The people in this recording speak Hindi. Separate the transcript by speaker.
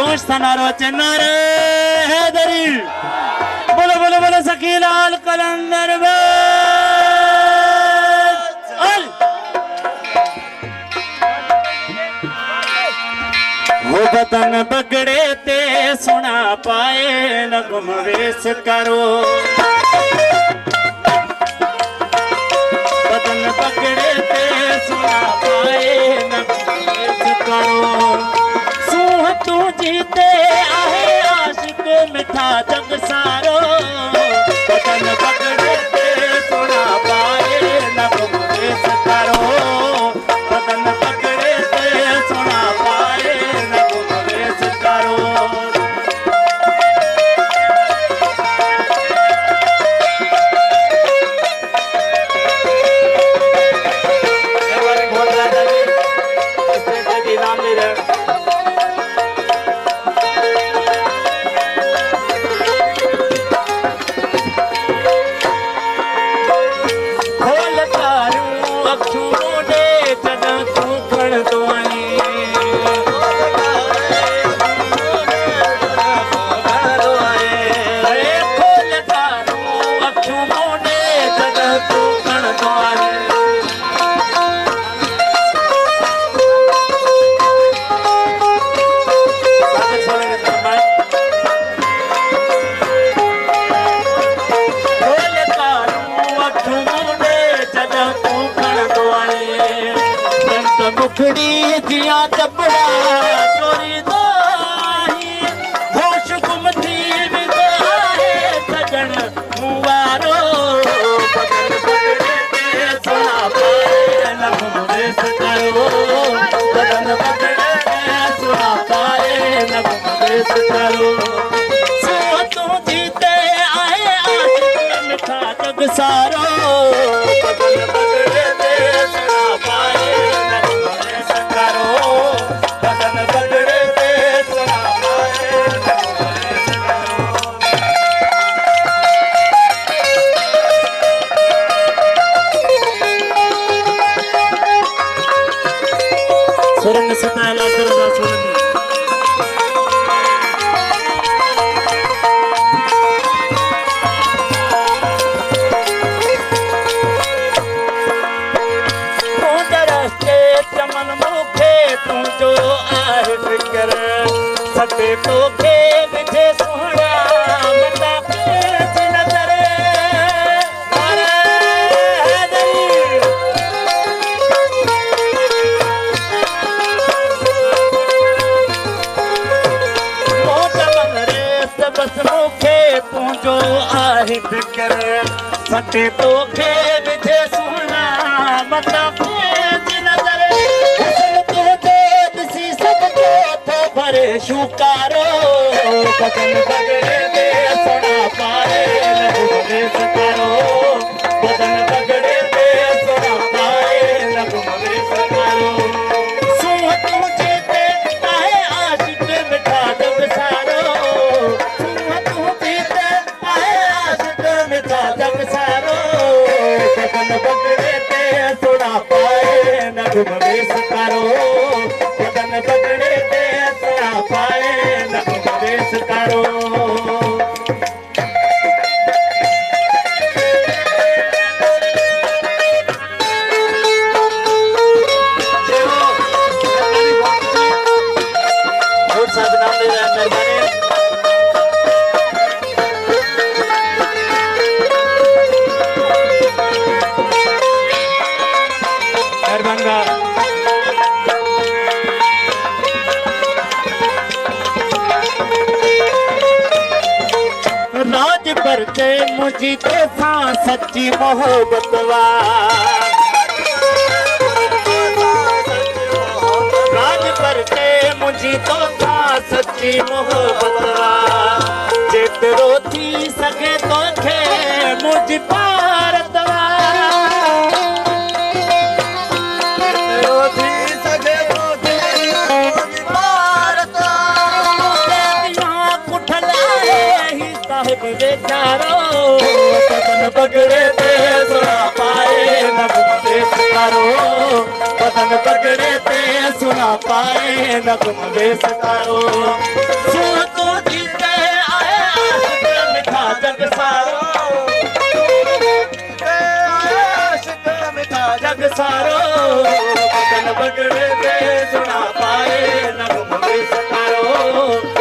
Speaker 1: नारो चिन्नार हैदरी बोलो बोलो बोलो सकीलाल कलंदर वो बदन बगड़े ते सुना पाए न गुम वेश करो बदन बगड़े ते सुना पाए न गुम वेश करो सूह तू जीते आहे आशिक मिठा जग सारो बदन बगड़े ते सुना पाए न गुम वेश करो बदन बगड़े ते सुना पाए न गुम वेश करो मुखड़ी जिया चपड़ा चोरी दाही होश गुम थी विदाए सजन मुवारो बदन बगड़े ते सुना पाए न गुम वेश करो बदन बगड़े ते सुना पाए न गुम वेश करो सो तू जीते आए आशिक मिठा जग सारो बदन बगड़े ते सुना पाए बदन बगड़े ते सुना पाए सुरंग सताला दुर्गा सुरंग चमन मुखे तू जो आहे फिकर सटे तो के विझे सोहणा मता के नजर ओ चमन रे बस मुखे तू जो आहे फिकर सटे तो के विझे सोहणा मता शुकारो बदन बगड़े ते सुना पाए न गुम वेश करो बदन बगड़े ते सुना पाए न गुम वेश करो सूह तू जीते आहे आशिक मिठा जग सारो सूह तू जीते आहे आशिक मिठा जग सारो बदन बगड़े ते सुना पाए न गुम वेश करो बदन बगड़े ते सुना पाए न गुम वेश करो राज भरते मुझी तोसा सच्ची मोहब्बत वा राज भरते मुझी तोसा सच्ची मोहब्बत वा जेतिरो थी सके तोखे मुझ भारत वा जेतिरो थी सके तोखे मुझ भारत साहिब बेचारो बदन बगड़े ते सुना पाए न गुम वेश करो बदन बगड़े ते सुना पाए न गुम वेश करो सुन तू जीते आए आशिक मिठा जग सारो जग सारो बदन बगड़े ते सुना पाए नगम में सतारो